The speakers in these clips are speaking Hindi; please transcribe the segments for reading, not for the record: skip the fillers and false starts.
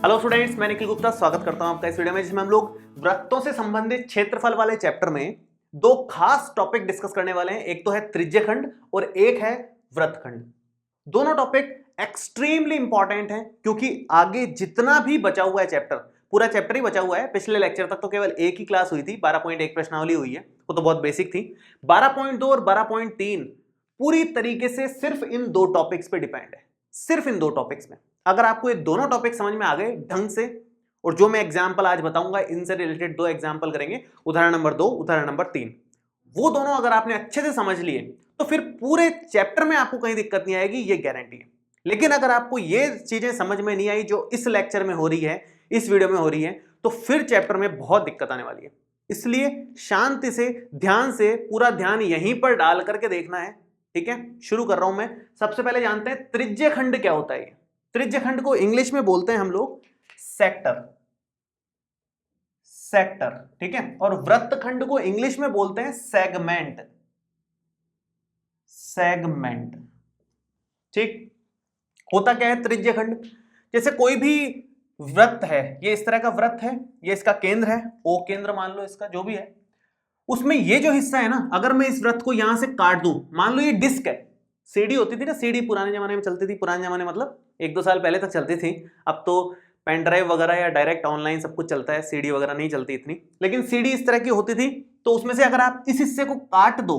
हेलो स्टूडेंट्स, मैं निखिल गुप्ता स्वागत करता हूं आपका इस वीडियो में, जिसमें हम लोग वृत्तों से संबंधित क्षेत्रफल वाले चैप्टर में दो खास टॉपिक डिस्कस करने वाले हैं। एक तो है त्रिज्यखंड और एक है वृत्तखंड। दोनों टॉपिक एक्सट्रीमली इंपॉर्टेंट हैं क्योंकि आगे जितना भी बचा हुआ है चैप्टर, पूरा चैप्टर ही बचा हुआ है। पिछले लेक्चर तक तो केवल एक ही क्लास हुई थी, 12.1 प्रश्नावली हुई है, वो तो बहुत बेसिक थी। 12.2 और 12.3 पूरी तरीके से सिर्फ इन दो टॉपिक्स पे डिपेंड है, सिर्फ इन दो टॉपिक्स में। अगर आपको ये दोनों टॉपिक समझ में आ गए ढंग से, और जो मैं एग्जांपल आज बताऊंगा इनसे रिलेटेड दो एग्जांपल करेंगे, उदाहरण नंबर 2, उदाहरण नंबर 3, वो दोनों अगर आपने अच्छे से समझ लिए तो फिर पूरे चैप्टर में आपको कहीं दिक्कत नहीं आएगी, ये गारंटी है। लेकिन अगर आपको ये चीजें समझ में नहीं आई जो इस लेक्चर में हो रही है, इस वीडियो में हो रही है, तो फिर चैप्टर में बहुत दिक्कत आने वाली है। इसलिए शांति से, ध्यान से, पूरा ध्यान यहीं पर डाल करके देखना है। ठीक है, शुरू कर रहा हूं मैं। सबसे पहले जानते हैं त्रिज्यखंड क्या होता है। त्रिज्यखंड को इंग्लिश में बोलते हैं हम लोग सेक्टर, सेक्टर, ठीक है। और वृत्तखंड को इंग्लिश में बोलते हैं सेगमेंट, सेगमेंट। ठीक, होता क्या है त्रिज्यखंड? जैसे कोई भी वृत्त है, ये इस तरह का वृत्त है, ये इसका केंद्र है, ओ केंद्र मान लो इसका, जो भी है, उसमें ये जो हिस्सा है ना, अगर मैं इस वृत्त को यहां से काट दूं, मान लो ये डिस्क है, सीडी होती थी ना, सीडी पुराने जमाने में चलती थी, पुराने जमाने मतलब 1-2 साल पहले तक चलती थी। अब तो पेन ड्राइव वगैरह या डायरेक्ट ऑनलाइन सब कुछ चलता है, सीडी वगैरह नहीं चलती इतनी, लेकिन सीडी इस तरह की होती थी। तो उसमें से अगर आप इस हिस्से को काट दो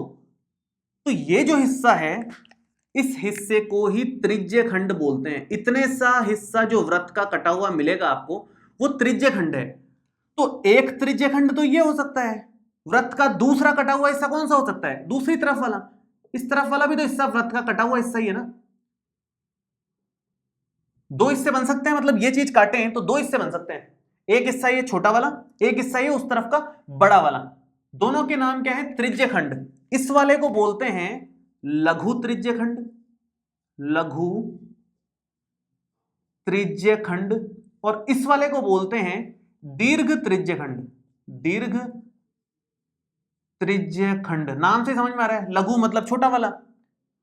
तो ये जो हिस्सा है, इस हिस्से को ही त्रिज्यखंड बोलते हैं। इतने सा हिस्सा जो वृत्त का कटा हुआ मिलेगा आपको, वो त्रिज्यखंड है। तो एक त्रिज्यखंड तो ये हो सकता है। वृत्त का दूसरा कटा हुआ हिस्सा कौन सा हो सकता है? दूसरी तरफ वाला। इस तरफ वाला भी तो हिस्सा वृत्त का कटा हुआ हिस्सा ही है ना। दो हिस्से बन सकते हैं, मतलब ये चीज काटें तो दो हिस्से बन सकते हैं। एक हिस्सा ये छोटा वाला, एक हिस्सा ये उस तरफ का बड़ा वाला। दोनों के नाम क्या है? त्रिज्यखंड। इस वाले को बोलते हैं लघु त्रिज्यखंड, लघु त्रिज्यखंड। और इस वाले को बोलते हैं दीर्घ त्रिज्यखंड, दीर्घ त्रिज्यखंड। नाम से समझ में आ रहा है, लघु मतलब छोटा वाला,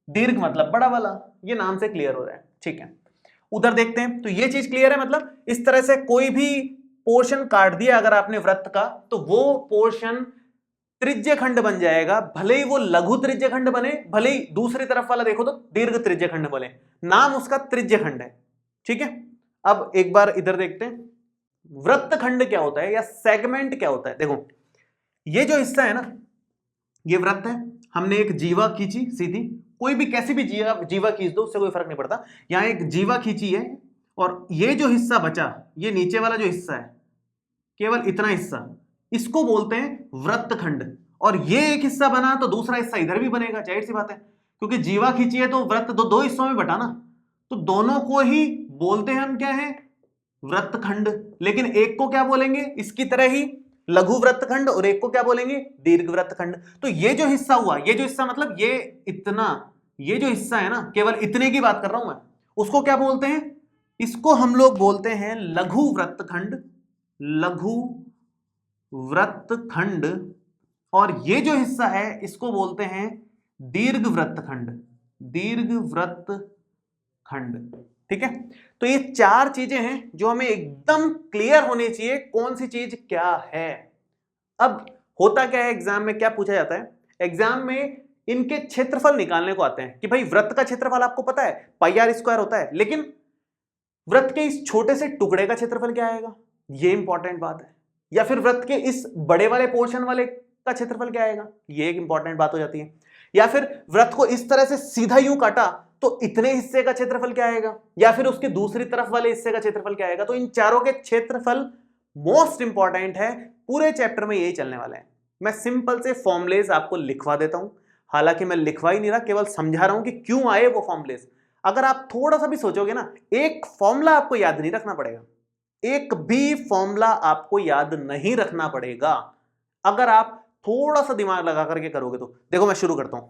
दीर्घ मतलब बड़ा वाला। ये नाम से क्लियर हो रहा है, ठीक है। उधर देखते हैं तो ये चीज क्लियर है। मतलब इस तरह से कोई भी पोर्शन काट दिया अगर आपने वृत्त का, तो वो पोर्शन त्रिज्यखंड बन जाएगा। भले ही वो लघु त्रिज्यखंड बने, भले ही दूसरी तरफ वाला देखो तो दीर्घ त्रिज्यखंड बने, नाम उसका त्रिज्यखंड है, ठीक है। अब एक बार इधर देखते हैं वृत्तखंड क्या होता है या सेगमेंट क्या होता है। देखो ये जो हिस्सा है ना, ये वृत्त है, हमने एक जीवा खींची सीधी, कोई भी कैसी भी जीवा खींच दो, उससे कोई फर्क नहीं पड़ता। यहां एक जीवा खींची है और ये जो हिस्सा बचा, ये नीचे वाला जो हिस्सा है, केवल इतना हिस्सा, इसको बोलते हैं वृत्तखंड। और ये एक हिस्सा बना तो दूसरा हिस्सा इधर भी बनेगा, जाहिर सी बात है, क्योंकि जीवा खींची है तो वृत्त दो हिस्सों में बटा ना, तो दोनों को ही बोलते हैं हम क्या है? वृत्तखंड। लेकिन एक को क्या बोलेंगे? इसकी तरह ही लघु वृत्तखंड, और एक को क्या बोलेंगे? दीर्घ वृत्तखंड। तो ये जो हिस्सा हुआ, ये जो हिस्सा मतलब ये इतना, ये जो हिस्सा है ना, केवल इतने की बात कर रहा हूं मैं, उसको क्या बोलते हैं? इसको हम लोग बोलते हैं लघु वृत्तखंड, लघु वृत्तखंड। और ये जो हिस्सा है इसको बोलते हैं दीर्घ वृत्तखंड, दीर्घ वृत्तखंड, ठीक है। तो ये चार चीजें हैं जो हमें एकदम क्लियर होनी चाहिए, कौन सी चीज क्या है। अब होता क्या है, एग्जाम में क्या पूछा जाता है? एग्जाम में इनके क्षेत्रफल निकालने को आते हैं कि भाई वृत्त का क्षेत्रफल आपको पता है पाई आर स्क्वायर होता है, लेकिन वृत्त के इस छोटे से टुकड़े का क्षेत्रफल क्या आएगा, ये इंपॉर्टेंट बात है। या फिर वृत्त के इस बड़े वाले पोर्शन वाले का क्षेत्रफल क्या आएगा, ये एक इंपॉर्टेंट बात हो जाती है। या फिर वृत्त को इस तरह से सीधा यूं काटा तो इतने हिस्से का क्षेत्रफल क्या आएगा, या फिर उसके दूसरी तरफ वाले हिस्से का क्षेत्रफल क्या आएगा। तो इन चारों के क्षेत्रफल मोस्ट इंपॉर्टेंट है, पूरे चैप्टर में यही चलने वाला है। मैं सिंपल से फॉर्मुलेज आपको लिखवा देता हूं, हालांकि मैं लिखवा ही नहीं रहा, केवल समझा रहा हूं कि क्यों आए वो फॉर्मुलेज। अगर आप थोड़ा सा भी सोचोगे ना, एक फॉर्मूला आपको याद नहीं रखना पड़ेगा, एक भी फॉर्मूला आपको याद नहीं रखना पड़ेगा अगर आप थोड़ा सा दिमाग लगा करके करोगे तो। देखो मैं शुरू करता हूं।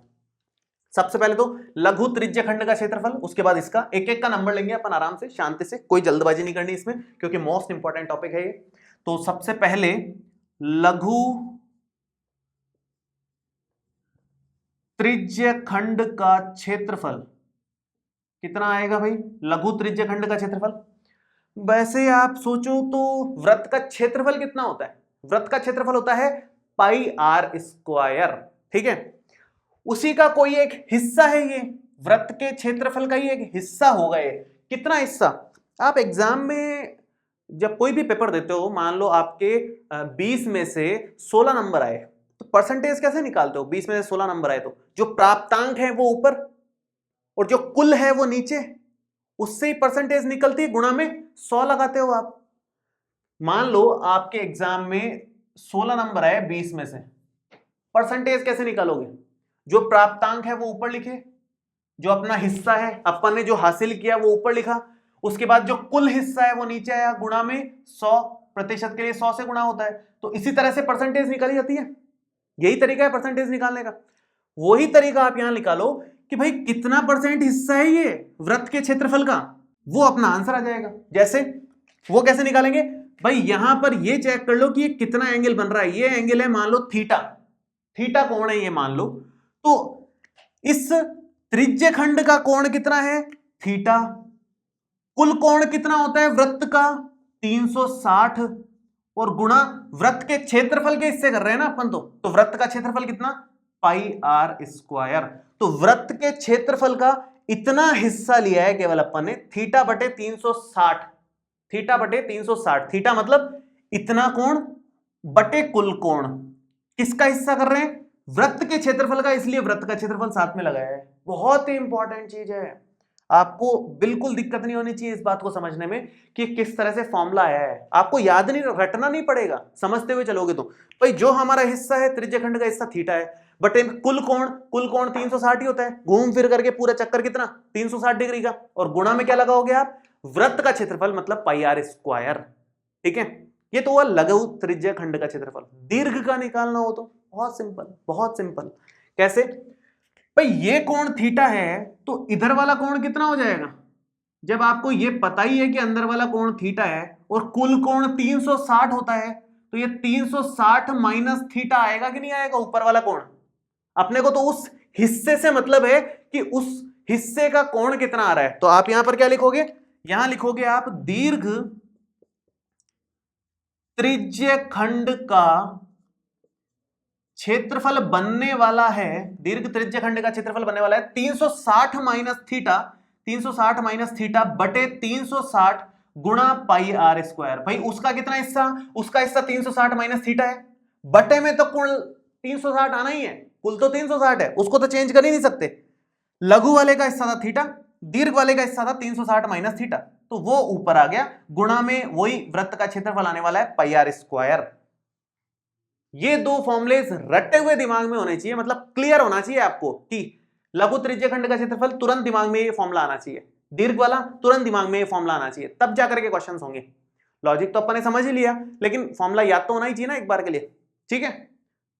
सबसे पहले तो लघु त्रिज्यखंड का क्षेत्रफल, उसके बाद इसका, एक एक का नंबर लेंगे अपन आराम से, शांति से, कोई जल्दबाजी नहीं करनी इसमें, क्योंकि मोस्ट इंपॉर्टेंट टॉपिक है ये। तो सबसे पहले लघु त्रिज्यखंड का क्षेत्रफल कितना आएगा भाई? लघु त्रिज्यखंड का क्षेत्रफल वैसे आप सोचो तो वृत्त का क्षेत्रफल कितना होता है? वृत्त का क्षेत्रफल होता है पाई आर स्क्वायर, ठीक है। उसी का कोई एक हिस्सा है ये, वृत्त के क्षेत्रफल का ही एक हिस्सा होगा ये। कितना हिस्सा? आप एग्जाम में जब कोई भी पेपर देते हो, मान लो आपके 20 में से 16 नंबर आए, तो परसेंटेज कैसे निकालते हो? 20 में से 16 नंबर आए तो जो प्राप्तांक है वो ऊपर और जो कुल है वो नीचे, उससे ही परसेंटेज निकलती है, गुणा में 100 लगाते हो आप। मान लो आपके एग्जाम में 16 नंबर आए 20 में से, परसेंटेज कैसे निकालोगे? जो प्राप्तांक है वो ऊपर लिखे, जो अपना हिस्सा है अपन ने जो हासिल किया वो ऊपर लिखा, उसके बाद जो कुल हिस्सा है वो नीचे आया, गुणा में 100% के लिए 100 से गुणा होता है। तो इसी तरह से परसेंटेज निकाली जाती है। यही तरीका है परसेंटेज निकालने का। वही तरीका आप यहां निकालो कि भाई कितना परसेंट हिस्सा है ये वृत्त के क्षेत्रफल का, वो अपना आंसर आ जाएगा। जैसे वो कैसे निकालेंगे भाई? यहां पर ये चेक कर लो कि ये कितना एंगल बन रहा है। ये एंगल है मान लो थीटा, थीटा कोण है ये मान लो। तो इस त्रिज्य खंड का कोण कितना है? थीटा। कुल कोण कितना होता है वृत्त का? 360, और गुणा वृत्त के क्षेत्रफल के हिस्से कर रहे हैं ना अपन, तो वृत्त का क्षेत्रफल कितना? पाई आर स्क्वायर। तो वृत्त के क्षेत्रफल का इतना हिस्सा लिया है केवल अपन ने, थीटा बटे 360, थीटा बटे 360। थीटा मतलब इतना कोण बटे कुल कोण। किसका हिस्सा कर रहे हैं? वृत्त के क्षेत्रफल का, इसलिए वृत्त का क्षेत्रफल साथ में लगाया है। बहुत ही इंपॉर्टेंट चीज है, आपको बिल्कुल दिक्कत नहीं होनी चाहिए इस बात को समझने में कि किस तरह से फॉर्मूला आया है। आपको याद नहीं, रटना नहीं पड़ेगा, समझते हुए चलोगे तो। भाई जो हमारा हिस्सा है त्रिज्यखंड का हिस्सा थीटा है, बटे कुल कोण 360 ही होता है, घूम फिर करके पूरा चक्कर कितना? 360 डिग्री का, और गुणा में क्या लगाओगे आप? वृत्त का क्षेत्रफल मतलब पाई आर स्क्वायर, ठीक है। ये तो हुआ लघु त्रिज्य खंड का क्षेत्रफल। दीर्घ का निकालना हो तो बहुत सिंपल, बहुत सिंपल। कैसे भाई? ये कोण थीटा है तो इधर वाला कोण कितना हो जाएगा? जब आपको ये पता ही है कि अंदर वाला कोण थीटा है और कुल कोण 360 होता है, तो ये 360 माइनस थीटा आएगा कि नहीं आएगा ऊपर वाला कोण? अपने को तो उस हिस्से से मतलब है कि उस हिस्से का कोण कितना आ रहा है। तो आप यहां पर क्या लिखोगे? यहां लिखोगे आप दीर्घ त्रिज्य खंड का क्षेत्रफल बनने वाला है, दीर्घ त्रिज्य खंड का क्षेत्रफल बनने वाला है 360 माइनस थीटा, 360 माइनस थीटा बटे 360 गुणा पाई आर स्क्वायर। भाई उसका कितना हिस्सा? उसका हिस्सा 360 माइनस थीटा है, बटे में तो कुल 360 आना ही है, कुल तो 360 है, उसको तो चेंज कर ही नहीं सकते। लघु वाले का हिस्सा था थीटा, दीर्घ वाले का हिस्सा था 360 माइनस थीटा, तो वो ऊपर आ गया, गुणा में वही वृत्त का क्षेत्रफल आने वाला है पाई आर स्क्वायर। ये दो फॉर्मुलेस रटे हुए दिमाग में होने चाहिए, मतलब क्लियर होना चाहिए आपको कि लघु त्रिज्य खंड का क्षेत्रफल, तुरंत दिमाग में ये फॉर्मूला आना चाहिए, दीर्घ वाला तुरंत दिमाग में ये फॉर्मूला आना चाहिए, तब जाकर के क्वेश्चंस होंगे। लॉजिक तो अपन ने समझ ही लिया, लेकिन फॉर्मूला याद तो होना ही चाहिए ना एक बार के लिए, ठीक है।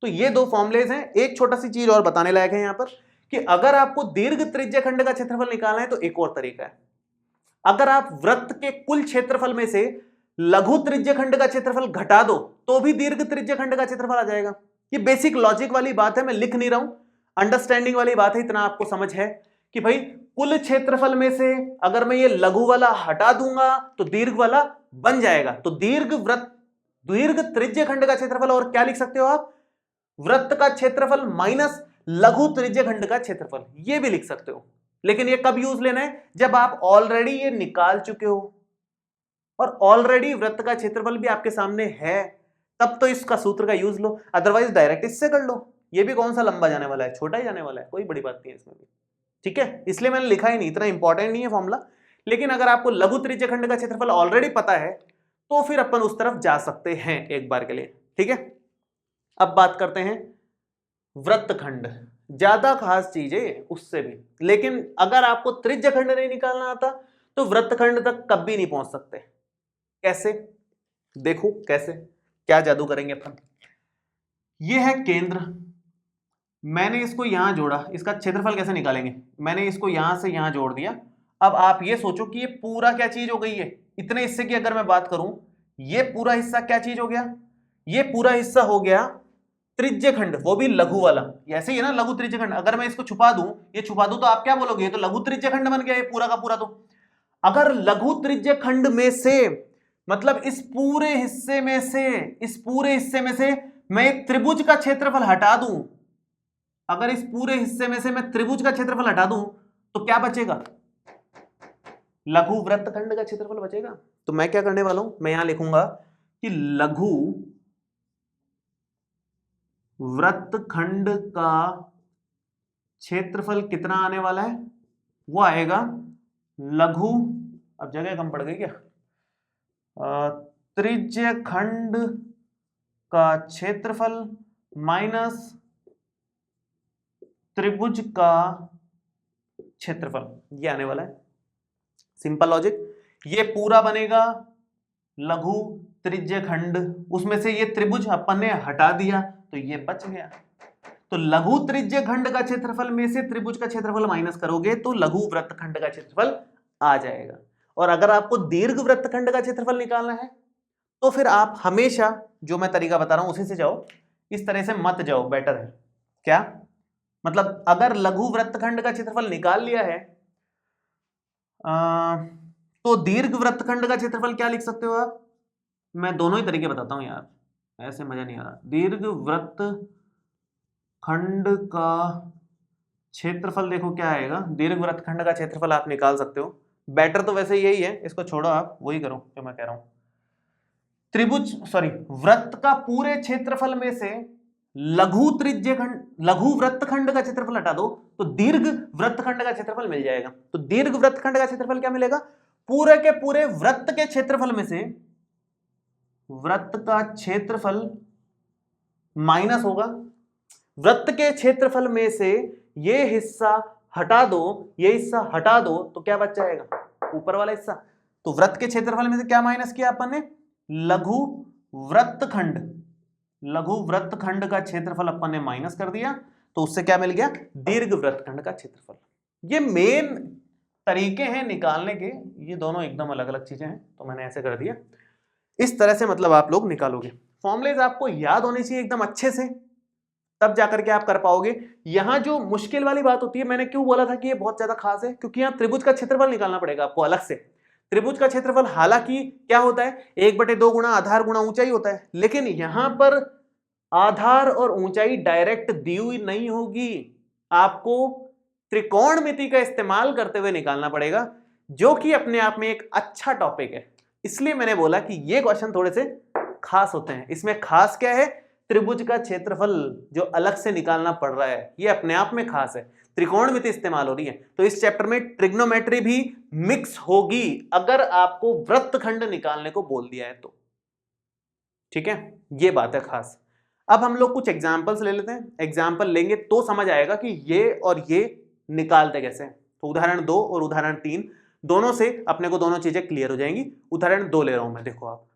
तो ये दो फॉर्मुलेस हैं। एक छोटा सी चीज और बताने लायक है यहां पर कि अगर आपको दीर्घ त्रिज्य खंड का क्षेत्रफल निकालना है तो एक और तरीका है। अगर आप वृत्त के कुल क्षेत्रफल में से लघु त्रिज्य खंड का क्षेत्रफल घटा दो तो भी दीर्घ त्रिज्य खंड का क्षेत्रफल आ जाएगा। ये बेसिक लॉजिक वाली बात है, मैं लिख नहीं रहा हूं, अंडरस्टैंडिंग वाली बात है। इतना आपको समझ है कि भाई कुल क्षेत्रफल में से अगर मैं ये लघु वाला हटा दूंगा तो दीर्घ वाला बन जाएगा। तो दीर्घ त्रिज्य खंड का क्षेत्रफल, और क्या लिख सकते हो आप? वृत्त का क्षेत्रफल माइनस लघु त्रिज्य खंड का क्षेत्रफल, ये भी लिख सकते हो। लेकिन ये कब यूज लेना है? जब आप ऑलरेडी ये निकाल चुके हो और ऑलरेडी वृत्त का क्षेत्रफल भी आपके सामने है, तब तो इसका सूत्र का यूज लो, अदरवाइज डायरेक्ट इससे कर लो। ये भी कौन सा लंबा जाने वाला है, छोटा ही जाने वाला है, कोई बड़ी बात नहीं है इसमें भी, ठीक है। इसलिए मैंने लिखा ही नहीं, इतना इंपॉर्टेंट नहीं है फॉर्मूला। लेकिन अगर आपको लघु त्रिज्य खंड का क्षेत्रफल ऑलरेडी पता है तो फिर अपन उस तरफ जा सकते हैं एक बार के लिए, ठीक है। अब बात करते हैं वृत्तखंड, ज्यादा खास चीज है उससे भी। लेकिन अगर आपको त्रिज्य खंड नहीं निकालना आता तो वृत्तखंड तक कभी नहीं पहुंच सकते। कैसे? देखो कैसे, क्या जादू करेंगे अपन। ये है केंद्र, मैंने इसको यहां जोड़ा, इसका क्षेत्रफल कैसे निकालेंगे? मैंने इसको यहां से यहां जोड़ दिया। अब आप ये सोचो कि ये पूरा क्या चीज हो गई है, इतने हिस्से की अगर मैं बात करूं, ये पूरा हिस्सा क्या चीज हो गया? ये पूरा हिस्सा हो गया त्रिज्य खंड, वो भी लघु वाला। ऐसे ही है ना लघु त्रिज्य खंड। अगर मैं इसको छुपा दूं, ये छुपा दूं तो आप क्या बोलोगे? ये तो लघु त्रिज्य खंड बन गया ये पूरा का पूरा। तो अगर लघु त्रिज्य खंड में से, मतलब इस पूरे हिस्से में से मैं एक त्रिभुज का क्षेत्रफल हटा दूं, अगर इस पूरे हिस्से में से मैं त्रिभुज का क्षेत्रफल हटा दूं तो क्या बचेगा? लघु वृत्तखंड का क्षेत्रफल बचेगा। तो मैं क्या करने वाला हूं, मैं यहां लिखूंगा कि लघु वृत्तखंड का क्षेत्रफल कितना आने वाला है? वो आएगा लघु, अब जगह कम पड़ गई क्या, त्रिज्य खंड का क्षेत्रफल माइनस त्रिभुज का क्षेत्रफल, ये आने वाला है। Simple logic. ये पूरा बनेगा लघु त्रिज्य खंड, उसमें से ये त्रिभुज अपन ने हटा दिया तो ये बच गया। तो लघु त्रिज्य खंड का क्षेत्रफल में से त्रिभुज का क्षेत्रफल माइनस करोगे तो लघु वृत्तखंड का क्षेत्रफल आ जाएगा। और अगर आपको दीर्घ वृत्तखंड का क्षेत्रफल निकालना है तो फिर आप हमेशा जो मैं तरीका बता रहा हूं उसी से जाओ, इस तरह से मत जाओ, बेटर है। क्या मतलब, अगर लघु वृत्तखंड का क्षेत्रफल निकाल लिया है तो दीर्घ वृत्तखंड का क्षेत्रफल क्या लिख सकते हो आप? मैं दोनों ही तरीके बताता हूं यार, ऐसे मजा नहीं आ रहा। दीर्घ वृत्तखंड का क्षेत्रफल देखो क्या आएगा, दीर्घ वृत्तखंड का क्षेत्रफल आप निकाल सकते हो। बेटर तो वैसे यही है, इसको छोड़ो, आप वही करो जो मैं कह रहा हूं। त्रिभुज वृत्त का पूरे क्षेत्रफल में से लघु वृत्तखंड का क्षेत्रफल हटा दो तो दीर्घ वृत्तखंड का क्षेत्रफल मिल जाएगा। तो दीर्घ वृत्तखंड का क्षेत्रफल क्या मिलेगा? पूरे के पूरे वृत्त के क्षेत्रफल में से वृत्त का क्षेत्रफल माइनस होगा, वृत्त के क्षेत्रफल में से ये हिस्सा हटा दो, ये हिस्सा हटा दो तो क्या बच जाएगा? ऊपर वाला हिस्सा। तो वृत्त के क्षेत्रफल में से क्या माइनस किया अपन ने? लघु वृत्तखंड का क्षेत्रफल अपन ने माइनस कर दिया, तो उससे क्या मिल गया? दीर्घ वृत्तखंड का क्षेत्रफल। ये मेन तरीके हैं निकालने के, ये दोनों एकदम अलग अलग चीजें हैं, तो मैंने ऐसे कर दिया। इस तरह से मतलब आप लोग निकालोगे। फॉर्मूलेज आपको याद होने चाहिए एकदम अच्छे से, तब जाकर के आप कर पाओगे। यहां जो मुश्किल वाली बात होती है, मैंने क्यों बोला था कि ये बहुत ज्यादा खास है, क्योंकि यहां त्रिभुज का क्षेत्रफल निकालना पड़ेगा आपको अलग से। त्रिभुज का क्षेत्रफल हालांकि क्या होता है, 1/2 गुणा आधार गुणा ऊंचाई होता है, लेकिन यहां पर आधार और ऊंचाई डायरेक्ट दी हुई नहीं होगी, आपको त्रिकोणमिति का इस्तेमाल करते हुए निकालना पड़ेगा, जो कि अपने आप में एक अच्छा टॉपिक है। इसलिए मैंने बोला कि ये क्वेश्चन थोड़े से खास होते हैं। इसमें खास क्या है? त्रिभुज का क्षेत्रफल जो अलग से निकालना पड़ रहा है, ये अपने आप में खास है। त्रिकोणमिति इस्तेमाल हो रही है, तो इस चैप्टर में ट्रिग्नोमेट्री भी मिक्स होगी अगर आपको वृत्तखंड निकालने को बोल दिया है तो। ठीक है, ये बात है खास। अब हम लोग कुछ एग्जाम्पल्स ले लेते हैं, एग्जाम्पल लेंगे तो समझ आएगा कि ये और ये निकालते कैसे। तो उदाहरण 2 और उदाहरण 3 दोनों से अपने को दोनों चीजें क्लियर हो जाएंगी। उदाहरण 2 ले रहा हूं मैं, देखो आप।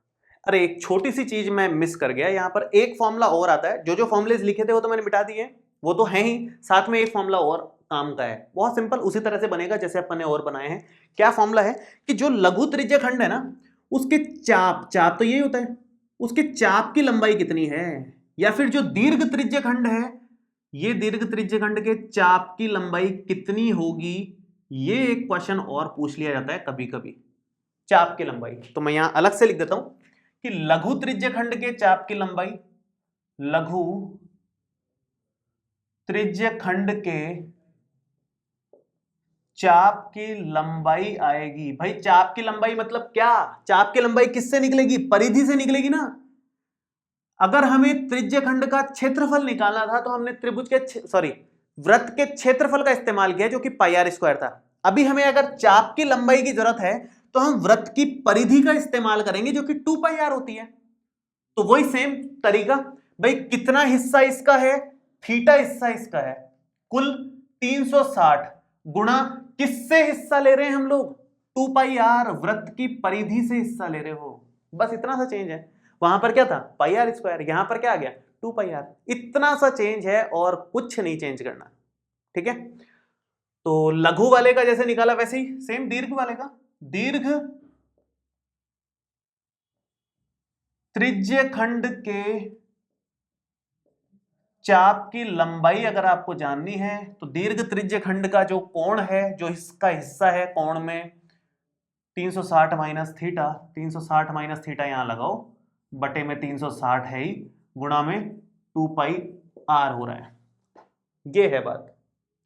अरे एक छोटी सी चीज मैं मिस कर गया, यहां पर एक फॉर्मूला और आता है। जो फॉर्मुलेज लिखे थे वो तो मैंने मिटा दिए, वो तो है ही, साथ में एक फॉर्मूला और काम का है। बहुत सिंपल, उसी तरह से बनेगा जैसे अपन ने और बनाए हैं। क्या फॉर्मूला है कि जो लघु त्रिज्य खंड है ना, उसके चाप तो यही होता है, उसके चाप की लंबाई कितनी है, या फिर जो दीर्घ त्रिज्य खंड है, ये दीर्घ त्रिज्य खंड के चाप की लंबाई कितनी होगी, ये एक क्वेश्चन और पूछ लिया जाता है कभी कभी, चाप की लंबाई। तो मैं यहां अलग से लिख देता हूं कि लघु त्रिज्य खंड के चाप की लंबाई, लघु त्रिज्य खंड के चाप की लंबाई आएगी। भाई चाप की लंबाई मतलब क्या? चाप की लंबाई किससे निकलेगी? परिधि से निकलेगी ना। अगर हमें त्रिज्य खंड का क्षेत्रफल निकालना था तो हमने त्रिभुज के वृत्त के क्षेत्रफल का इस्तेमाल किया, जो कि πr² था। अभी हमें अगर चाप की लंबाई की जरूरत है तो हम वृत्त की परिधि का इस्तेमाल करेंगे, जो कि 2πr होती है। तो वही सेम तरीका, भाई कितना हिस्सा इसका है, थीटा हिस्सा इसका है, कुल 360 गुणा किससे हिस्सा ले रहे हैं हम लोग? 2πr, वृत्त की परिधि से हिस्सा ले रहे हो। बस इतना सा चेंज है। वहां पर क्या था? πr², यहां पर क्या आ गया? 2πr। इतना सा चेंज है और कुछ नहीं चेंज करना। ठीक है, तो लघु वाले का जैसे निकाला वैसे ही सेम दीर्घ वाले का। दीर्घ त्रिज्य खंड के चाप की लंबाई अगर आपको जाननी है तो दीर्घ त्रिज्य खंड का जो कोण है, जो इसका हिस्सा है कोण में, 360 माइनस थीटा, 360 माइनस थीटा यहां लगाओ, बटे में 360 है ही, गुणा में 2 पाई आर हो रहा है। ये है बात।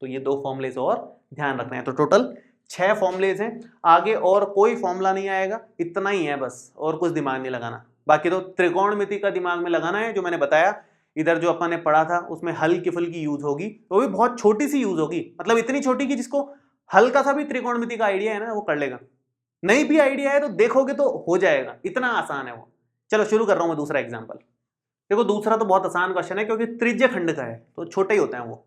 तो ये 2 फॉर्मूलेज और ध्यान रखना है। तो टोटल 6 फॉर्मूलेज हैं, आगे और कोई फॉर्मूला नहीं आएगा, इतना ही है बस, और कुछ दिमाग नहीं लगाना। बाकी तो त्रिकोणमिति का दिमाग में लगाना है, जो मैंने बताया इधर जो अपन ने पढ़ा था उसमें हल्की फुल्की यूज होगी, वो भी बहुत छोटी सी यूज होगी, मतलब इतनी छोटी कि जिसको हल्का सा भी त्रिकोणमिति का आइडिया है ना वो कर लेगा, नहीं भी आइडिया है तो देखोगे तो हो जाएगा, इतना आसान है वो। चलो शुरू कर रहा हूं मैं दूसरा एग्जाम्पल। देखो दूसरा तो बहुत आसान क्वेश्चन है क्योंकि त्रिज्य खंड का है तो छोटे ही होते हैं वो।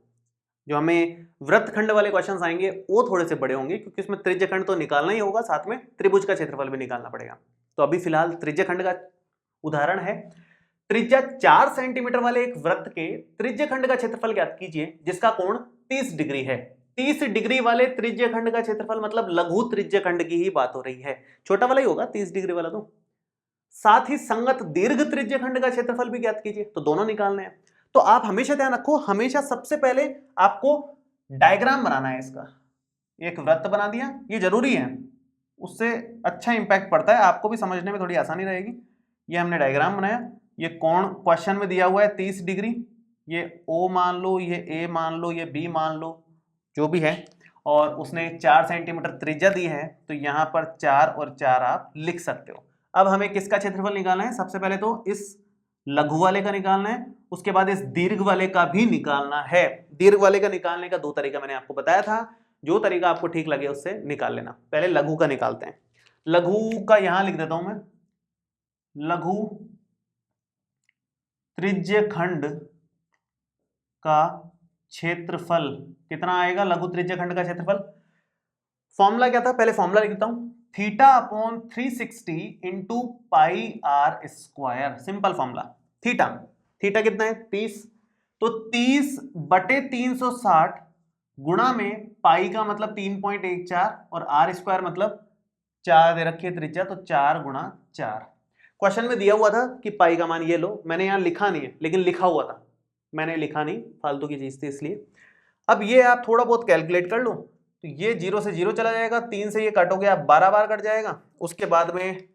जो हमें वृत्तखंड वाले क्वेश्चंस आएंगे वो थोड़े से बड़े होंगे क्योंकि उसमें त्रिज्य खंड तो निकालना ही होगा, साथ में त्रिभुज का क्षेत्रफल भी निकालना पड़ेगा। तो अभी फिलहाल त्रिज्य खंड का उदाहरण है। त्रिज्या 4 सेंटीमीटर वाले एक वृत्त के त्रिज्य खंड का क्षेत्रफल ज्ञात कीजिए जिसका कोण 30 डिग्री है। 30 डिग्री वाले त्रिज्य खंड का क्षेत्रफल मतलब लघु त्रिज्य खंड की ही बात हो रही है, छोटा वाला ही होगा 30 डिग्री वाला। तो साथ ही संगत दीर्घ त्रिज्य खंड का क्षेत्रफल भी ज्ञात कीजिए, तो दोनों निकालने हैं। तो आप हमेशा ध्यान रखो, हमेशा सबसे पहले आपको डायग्राम बनाना है इसका। एक वृत्त बना दिया, ये जरूरी है, उससे अच्छा इंपैक्ट पड़ता है, आपको भी समझने में थोड़ी आसानी रहेगी। ये हमने डायग्राम बनाया, ये कोण क्वेश्चन में दिया हुआ है 30 डिग्री, ये O मान लो, ये A मान लो, ये B मान लो, जो भी है, और उसने 4 सेंटीमीटर त्रिज्या दी है, तो यहाँ पर 4 और 4 आप लिख सकते हो। अब हमें किसका क्षेत्रफल निकालना है? सबसे पहले तो इस लघु वाले का निकालना है, उसके बाद इस दीर्घ वाले का भी निकालना है। दीर्घ वाले का निकालने का 2 तरीका मैंने आपको बताया था, जो तरीका आपको ठीक लगे उससे निकाल लेना। पहले लघु का निकालते हैं। लघु का यहां लिख देता हूं मैं, लघु त्रिज्य खंड का क्षेत्रफल कितना आएगा? लघु त्रिज्य खंड का क्षेत्रफल फॉर्मूला क्या था? पहले फॉर्मूला लिख देता हूं, theta upon 360 into pi r square. Simple formula. Theta, theta कितना है? 30, तो 30 बटे 360 गुणा में पाई का मतलब 3.14 और आर स्क्वायर मतलब 4 दे रखी है त्रिज्या, तो 4 गुणा 4। क्वेश्चन में दिया हुआ था कि पाई का मान ये लो, मैंने यहां लिखा नहीं है लेकिन लिखा हुआ था, मैंने लिखा नहीं, फालतू की चीज थी इसलिए। अब ये आप थोड़ा बहुत कैलकुलेट कर लो, तो ये 0 से 0 चला जाएगा, 3 से ये काटोगे आप 12 बार कट जाएगा, उसके बाद में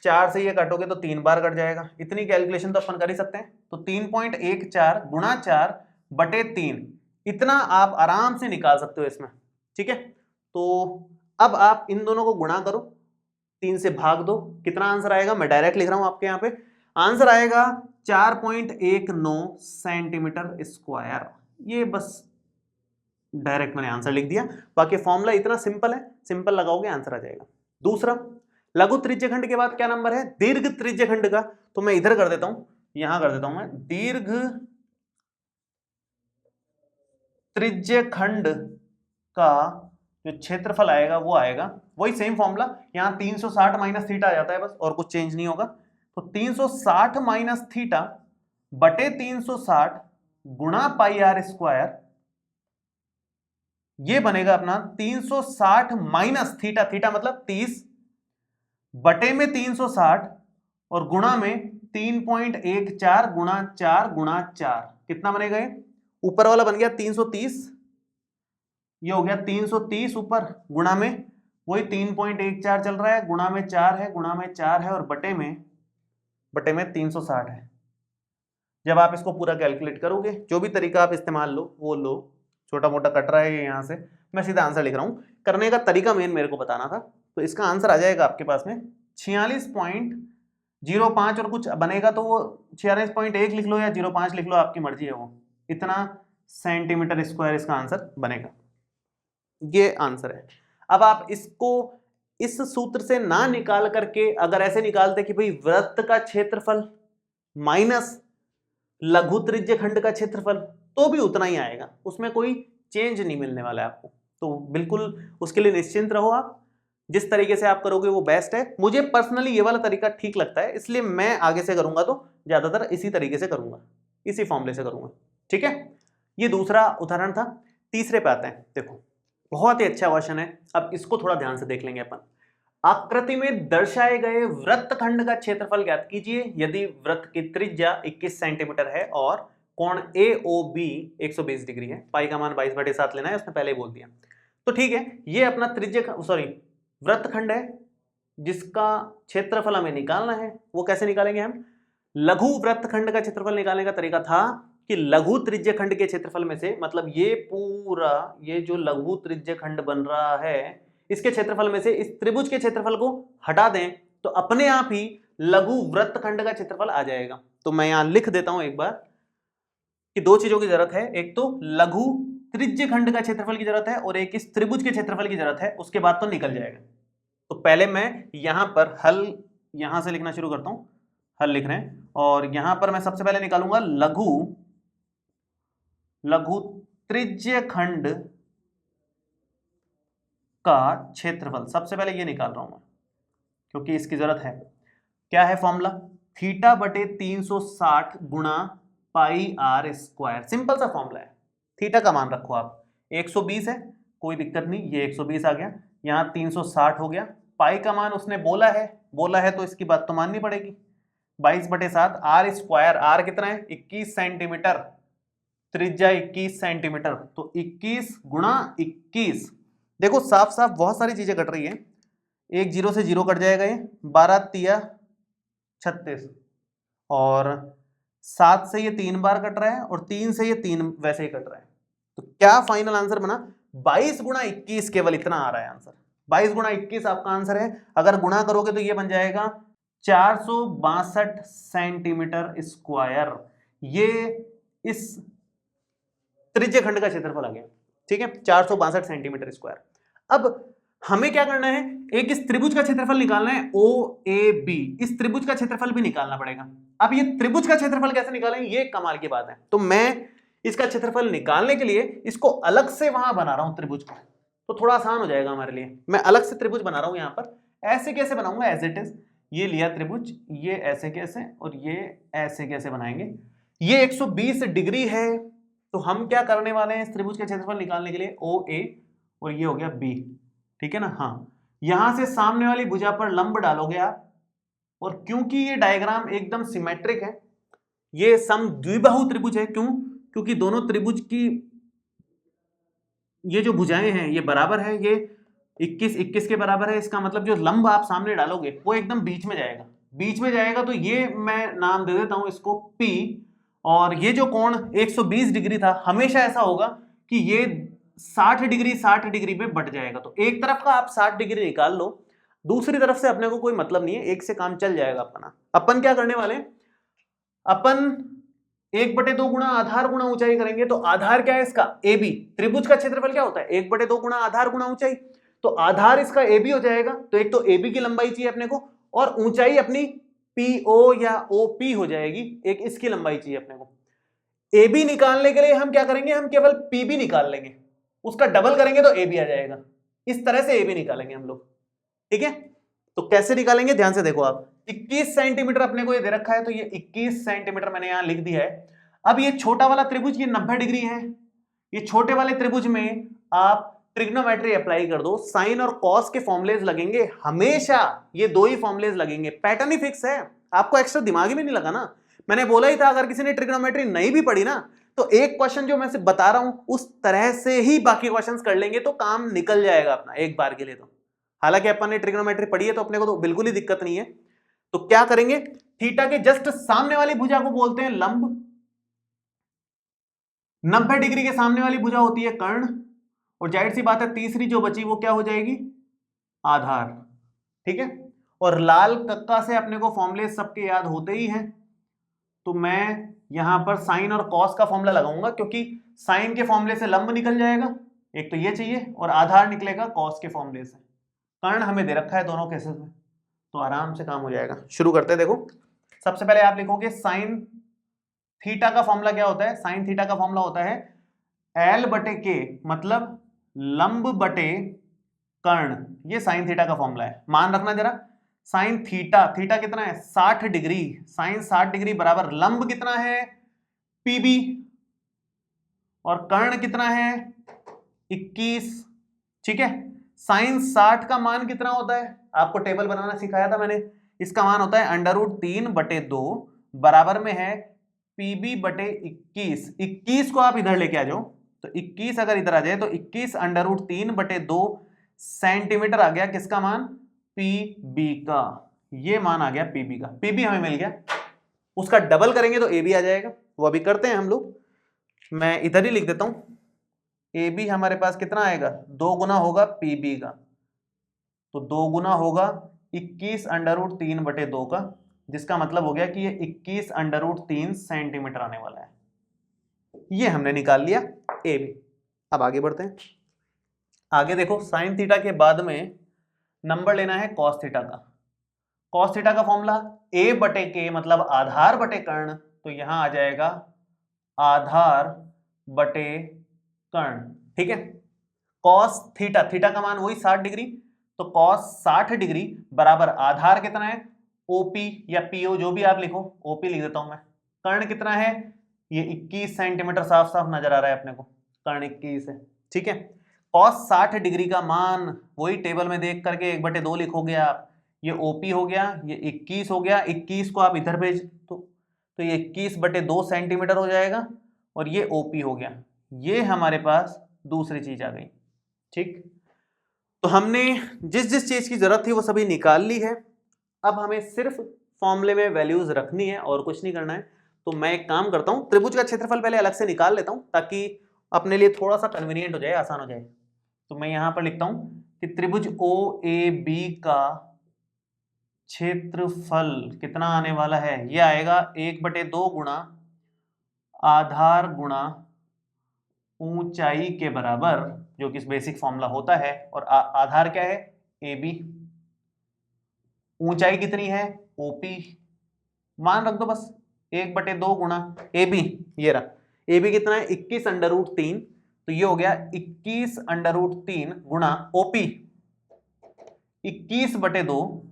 4 से ये काटोगे तो 3 बार कट जाएगा। इतनी कैलकुलेशन तो अपन कर ही सकते हैं। तो 3.14 गुणा 4 बटे 3, इतना आप आराम से निकाल सकते हो इसमें, ठीक है। तो अब आप इन दोनों को गुणा करो, 3 से भाग दो, कितना आंसर आएगा? मैं डायरेक्ट लिख रहा हूं आपके यहाँ पे, आंसर आएगा 4.19 सेंटीमीटर स्क्वायर। ये बस डायरेक्ट मैंने आंसर लिख दिया, बाकी फॉर्मूला इतना सिंपल है, सिंपल लगाओगे आंसर आ जाएगा। दूसरा, लघु त्रिज्य खंड के बाद क्या नंबर है? दीर्घ त्रिज्य खंड का। तो मैं इधर कर देता हूं, यहां कर देता हूं मैं, दीर्घ त्रिज्य खंड का जो क्षेत्रफल आएगा वो आएगा वही सेम फॉर्मूला, यहां 360 माइनस थीटा आ जाता है बस, और कुछ चेंज नहीं होगा। तो 360 माइनस थीटा बटे 360 गुणा पाई आर स्क्वायर, ये बनेगा अपना 360 माइनस थीटा, थीटा मतलब 30 बटे में 360 और गुणा में 3.14 गुणा 4 गुणा 4, कितना बनेगा? ये ऊपर वाला बन गया 330, ये हो गया 330 ऊपर, गुणा में वही 3.14 चल रहा है, गुणा में 4 है, गुणा में 4 है, और बटे में 360 है। जब आप इसको पूरा कैलकुलेट करोगे, जो भी तरीका आप इस्तेमाल लो वो लो, छोटा मोटा कट रहा है यहां से, मैं सीधा आंसर लिख रहा हूं, करने का तरीका मेन मेरे को बताना था। तो इसका आंसर आ जाएगा आपके पास में 46.05 और कुछ बनेगा, तो वो 46.1 लिख लो या 0.5 लिख लो, आपकी मर्जी है, वो इतना सेंटीमीटर स्क्वायर इसका आंसर बनेगा। ये आंसर है। अब आप इसको इस सूत्र से ना निकाल करके अगर ऐसे निकालते कि भाई वृत्त का क्षेत्रफल माइनस लघु त्रिज्य खंड का क्षेत्रफल, तो भी उतना ही आएगा, उसमें कोई चेंज नहीं मिलने वाला है आपको। तो बिल्कुल उसके लिए निश्चिंत रहो, आप जिस तरीके से आप करोगे वो बेस्ट है। मुझे पर्सनली ये वाला तरीका ठीक लगता है, इसलिए मैं आगे से करूंगा तो ज्यादातर इसी तरीके से करूंगा, इसी फॉर्मूले से करूंगा, ठीक है। ये दूसरा उदाहरण था। तीसरे पे आते हैं। देखो बहुत ही अच्छा क्वेश्चन है, अब इसको थोड़ा ध्यान से देख लेंगे अपन। आकृति में दर्शाए गए वृत्तखंड का क्षेत्रफल ज्ञात कीजिए यदि वृत्त की त्रिज्या 21 सेंटीमीटर है और कोण AOB 120 डिग्री है। पाई का मान 22/7 लेना है, उसने पहले ही बोल दिया। तो ठीक है, ये अपना त्रिज्या वृत्तखंड है, जिसका क्षेत्रफल हमें निकालना है। वो कैसे निकालेंगे हम? लघु वृत्तखंड का क्षेत्रफल निकालने का तरीका था कि लघु त्रिज्य खंड के क्षेत्रफल में से, मतलब ये पूरा ये जो लघु त्रिज्य खंड बन रहा है इसके क्षेत्रफल में से इस त्रिभुज के क्षेत्रफल को हटा दें तो अपने आप ही लघु वृत्तखंड का क्षेत्रफल आ जाएगा। तो मैं यहां लिख देता हूं एक बार कि दो चीजों की जरूरत है, एक तो लघु त्रिज्य खंड का क्षेत्रफल की जरूरत है और एक इस त्रिभुज के क्षेत्रफल की जरूरत है, उसके बाद तो निकल जाएगा। तो पहले मैं यहां पर हल यहां से लिखना शुरू करता हूं, हल लिख रहे हैं, और यहां पर मैं सबसे पहले निकालूंगा लघु त्रिज्य खंड का क्षेत्रफल। सबसे पहले ये निकाल रहा हूं मैं क्योंकि इसकी जरूरत है। क्या है फॉर्मूला? थीटा बटे 360 गुणा पाई आर स्क्वायर। सिंपल सा फॉर्मूला है। थीटा का मान रखो आप 120 है, कोई दिक्कत नहीं, ये 120 आ गया, यहां 360 हो गया। पाई का मान उसने बोला है तो इसकी बात तो माननी पड़ेगी। 22/7 आर स्क्वायर, आर कितना है? 21 सेंटीमीटर, त्रिज्या 21 सेंटीमीटर, तो 21 गुणा 21। देखो साफ साफ बहुत सारी चीजें कट रही है, एक जीरो से जीरो कट जाएगा, ये 12 तिया 36, और 7 से ये 3 बार कट रहा है और 3 से ये 3 वैसे ही कट रहा है। तो क्या फाइनल आंसर बना? 22 गुणा 21, केवल इतना आ रहा है आंसर। 22 गुणा 21 आपका आंसर है। अगर गुणा करोगे तो ये बन जाएगा 462 सेंटीमीटर स्क्वायर। ये इस त्रिज्य खंड का क्षेत्रफल आ गया, ठीक है, 462 सेंटीमीटर स्क्वायर। अब हमें क्या करना है? एक इस त्रिभुज का क्षेत्रफल निकालना है, OAB। इस त्रिभुज का क्षेत्रफल भी निकालना पड़ेगा। अब ये त्रिभुज का क्षेत्रफल कैसे निकालेंगे, ये कमाल की बात है। तो मैं इसका क्षेत्रफल निकालने के लिए इसको अलग से वहां बना रहा हूं त्रिभुज को, तो थोड़ा आसान हो जाएगा हमारे लिए। मैं अलग से त्रिभुज बना रहा हूं यहां पर। ऐसे कैसे बनाऊंगा? एज इट इज, ये लिया त्रिभुज, ये ऐसे कैसे और ये ऐसे कैसे बनाएंगे। ये 120 डिग्री है, तो हम क्या करने वाले हैं इस त्रिभुज के क्षेत्रफल निकालने के लिए? OA और ये हो गया B, ठीक है ना। हाँ, यहां से सामने वाली भुजा पर लंब डालोगे आप, और क्योंकि ये डायग्राम एकदम सिमेट्रिक है, ये समद्विबाहु त्रिभुज है। क्यों? क्योंकि दोनों त्रिभुज की ये जो भुजाएं हैं ये बराबर है, ये 21 के बराबर है। इसका मतलब जो लंब आप सामने डालोगे वो एकदम बीच में जाएगा, बीच में जाएगा। तो ये मैं नाम दे देता हूं इसको P, और ये जो कोण 120 डिग्री था, हमेशा ऐसा होगा कि ये 60 डिग्री पे बट जाएगा। तो एक तरफ का आप 60 डिग्री निकाल लो, दूसरी तरफ से अपने को कोई मतलब नहीं है, एक से काम चल जाएगा अपना। अपन क्या करने वाले? अपन 1/2 गुणा आधार गुणा ऊंचाई करेंगे। तो आधार क्या है इसका? AB। त्रिभुज का क्षेत्रफल क्या होता है? 1/2 गुणा आधार गुणा ऊंचाई। तो आधार इसका AB हो जाएगा, तो एक तो AB की लंबाई चाहिए अपने को, और ऊंचाई अपनी PO या OP हो जाएगी, एक इसकी लंबाई चाहिए अपने को। AB निकालने के लिए हम क्या करेंगे? हम केवल PB निकाल लेंगे, उसका डबल करेंगे तो AB आ जाएगा। इस तरह से AB निकालेंगे हम लोग, ठीक है। तो कैसे निकालेंगे? ध्यान से देखो आप, 21 सेंटीमीटर अपने को ये दे रखा है, तो ये 21 सेंटीमीटर मैंने यहां लिख दिया है। अब ये छोटा वाला त्रिभुज ये 90 डिग्री है, ये छोटे वाले त्रिभुज में आप ट्रिग्नोमेट्री अप्लाई कर दो। साइन और कॉस के फॉर्मुलेज लगेंगे हमेशा, ये दो ही फॉर्मुलेज लगेंगे, पैटर्न ही फिक्स है, आपको एक्स्ट्रा दिमाग ही भी नहीं लगा ना। मैंने बोला ही था अगर किसी ने ट्रिग्नोमेट्री नहीं भी पढ़ी ना, तो एक क्वेश्चन जो मैं से बता रहा हूं उस तरह से ही बाकी क्वेश्चंस कर लेंगे तो काम निकल जाएगा अपना एक बार के लिए। तो हालांकि अपन ने ट्रिग्नोमेट्री पढ़ी है तो अपने को तो बिल्कुल ही दिक्कत नहीं है। तो क्या करेंगे? थीटा के जस्ट सामने वाली भुजा को बोलते हैं लंब, 90 डिग्री के सामने वाली भुजा होती है कर्ण, और जाहिर सी बात है तीसरी जो बची वो क्या हो जाएगी? आधार, ठीक है। और लाल कक्का से अपने को फॉर्मूले सबके याद होते ही हैं, तो मैं यहां पर साइन और कॉस का फॉर्मूला लगाऊंगा, क्योंकि साइन के फॉर्मूले से लंब निकल जाएगा, एक तो ये चाहिए, और आधार निकलेगा कॉस के फॉर्मूले से। कर्ण हमें दे रखा है दोनों केसेस में, तो आराम से काम हो जाएगा। शुरू करते हैं। देखो सबसे पहले आप लिखोगे साइन थीटा का फॉर्मूला क्या होता है? साइन थीटा का फॉर्मूला होता है L/K, मतलब लंब बटे कर्ण, ये साइन थीटा का फॉर्मूला है। मान रखना जरा, साइन थीटा, थीटा कितना है? 60 डिग्री, साइन 60 डिग्री बराबर लंब कितना है? PB, और कर्ण कितना है? 21, ठीक है। साइन 60 का मान कितना होता है? आपको टेबल बनाना सिखाया था मैंने, इसका मान होता है √3/2 बराबर में है PB/21। 21 को आप इधर लेके आ जाओ, तो 21 अगर इधर आ जाए तो 21 √3/2 सेंटीमीटर आ गया। किसका मान? पीबी का, ये मान आ गया पीबी का, पीबी हमें मिल गया, उसका डबल करेंगे तो एबी आ जाएगा, वो अभी करते हैं हम लोग। मैं इधर ही लिख देता हूं, एबी हमारे पास कितना आएगा, 2 गुना होगा पीबी का, तो 2 गुना होगा 21√3/2 का, जिसका मतलब हो गया कि ये 21√3 सेंटीमीटर आने वाला है। ये हमने निकाल लिया ए बी। अब आगे बढ़ते हैं। आगे देखो, साइन थीटा के बाद में नंबर लेना है कॉस थीटा का। कॉस थीटा का फॉर्मूला ए बटे के मतलब आधार बटे कर्ण, तो यहां आ जाएगा आधार बटे कर्ण, ठीक है। कॉस थीटा, थीटा का मान वही 60 डिग्री, तो कॉस 60 डिग्री बराबर आधार कितना है, ओपी या पीओ जो भी आप लिखो, ओपी लिख देता हूं मैं। कर्ण कितना है, ये 21 सेंटीमीटर, साफ साफ नजर आ रहा है अपने को, कर्ण 21 है, ठीक है। कॉस 60 डिग्री का मान वही टेबल में देख करके 1/2 लिखोगे आप, ये ओपी हो गया, ये 21 हो गया, 21 को आप इधर भेज तो ये 21/2 सेंटीमीटर हो जाएगा, और ये ओपी हो गया। ये हमारे पास दूसरी चीज आ गई, ठीक। तो हमने जिस जिस चीज की जरूरत थी वो सभी निकाल ली है। अब हमें सिर्फ फॉर्मूले में वैल्यूज रखनी है और कुछ नहीं करना है। तो मैं एक काम करता हूं, त्रिभुज का क्षेत्रफल पहले अलग से निकाल लेता हूं ताकि अपने लिए थोड़ा सा कन्वीनियंट हो जाए, आसान हो जाए। तो मैं यहां पर लिखता हूं कि त्रिभुज ओ ए बी का क्षेत्रफल कितना आने वाला है, ये आएगा 1/2 गुणा आधार गुणा ऊंचाई के बराबर, जो कि बेसिक फॉर्मूला होता है। और आधार क्या है, ए बी, ऊंचाई कितनी है, ओपी, मान रख दो बस 1/2 गुणा ए बी, ये रहा ए बी कितना है 21√3, तो ये हो गया 21√3 गुणा ओपी 21/2,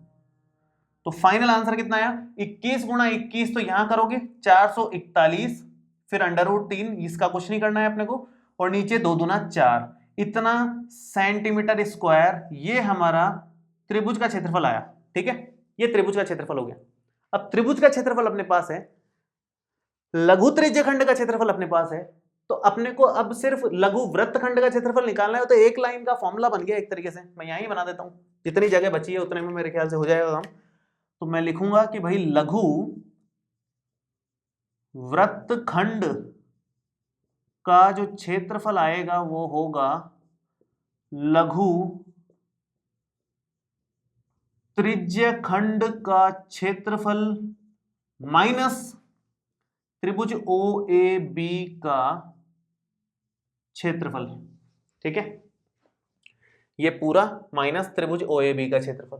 तो फाइनल आंसर कितना आया 21 गुणा 21, तो यहां करोगे 441, फिर √3, इसका कुछ नहीं करना है अपने को, और नीचे 2 दूना 4, इतना सेंटीमीटर स्क्वायर। ये हमारा त्रिभुज का क्षेत्रफल आया, ठीक है। ये त्रिभुज का क्षेत्रफल हो गया। अब त्रिभुज का क्षेत्रफल अपने पास है, लघु त्रिज्यखंड का क्षेत्रफल अपने पास है, तो अपने को अब सिर्फ लघु वृत्तखंड का क्षेत्रफल निकालना है। तो एक लाइन का फॉर्मूला बन गया एक तरीके से, मैं यहीं बना देता हूं, जितनी जगह बची है उतने में मेरे ख्याल से हो जाएगा काम। तो मैं लिखूंगा कि भाई लघु वृत्तखंड का जो क्षेत्रफल आएगा वो होगा लघु त्रिज्यखंड का क्षेत्रफल माइनस त्रिभुज ओ ए बी का क्षेत्रफल, ठीक है। ये पूरा माइनस त्रिभुज ओ ए बी का क्षेत्रफल,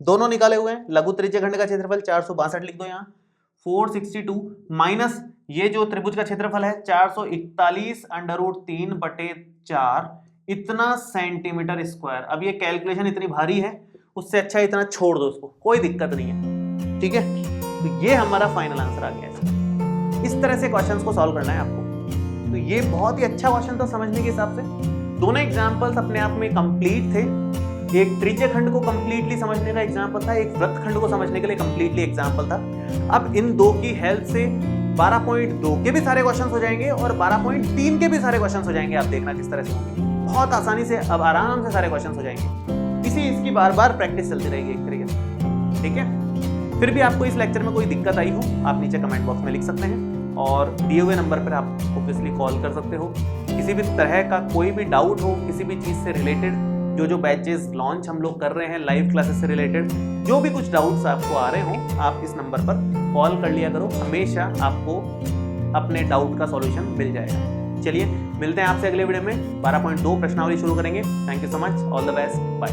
दोनों निकाले हुए हैं। लघु त्रिज्यखंड का क्षेत्रफल 462 लिख दो यहाँ, 462 माइनस ये जो त्रिभुज का क्षेत्रफल है 441√3/4, इतना सेंटीमीटर स्क्वायर। अब ये कैलकुलेशन इतनी भारी है, उससे अच्छा इतना छोड़ दो उसको, कोई दिक्कत नहीं है, ठीक है। तो ये हमारा फाइनल आंसर आ गया है। इस तरह से क्वेश्चंस को सॉल्व करना है आपको। तो ये बहुत ही अच्छा क्वेश्चन था समझने के हिसाब से। दोनों एग्जांपल्स अपने आप में कंप्लीट थे। एक त्रिज्यखंड को कंप्लीटली समझने का एग्जांपल था, एक वृत्तखंड को समझने के लिए कंप्लीटली एग्जांपल था। अब इन दो की हेल्प से 12.2 के भी सारे क्वेश्चंस हो जाएंगे और 12.3 के भी सारे क्वेश्चंस हो जाएंगे। आप देखना किस तरह से होंगे, बहुत आसानी से अब आराम से सारे क्वेश्चंस हो जाएंगे। इसकी बार बार प्रैक्टिस चलती रहेगी एक तरीके से, ठीक है। फिर भी आपको इस लेक्चर में कोई दिक्कत आई हो, आप नीचे कमेंट बॉक्स में लिख सकते हैं, और दिए हुए नंबर पर आप ऑब्वियसली कॉल कर सकते हो। किसी भी तरह का कोई भी डाउट हो, किसी भी चीज़ से रिलेटेड, जो बैचेस लॉन्च हम लोग कर रहे हैं लाइव क्लासेस से रिलेटेड, जो भी कुछ डाउट्स आपको आ रहे हो, आप इस नंबर पर कॉल कर लिया करो, हमेशा आपको अपने डाउट का सॉल्यूशन मिल जाएगा। चलिए मिलते हैं आपसे अगले वीडियो में, 12.2 प्रश्नावली शुरू करेंगे। Thank you so much, all the best, bye.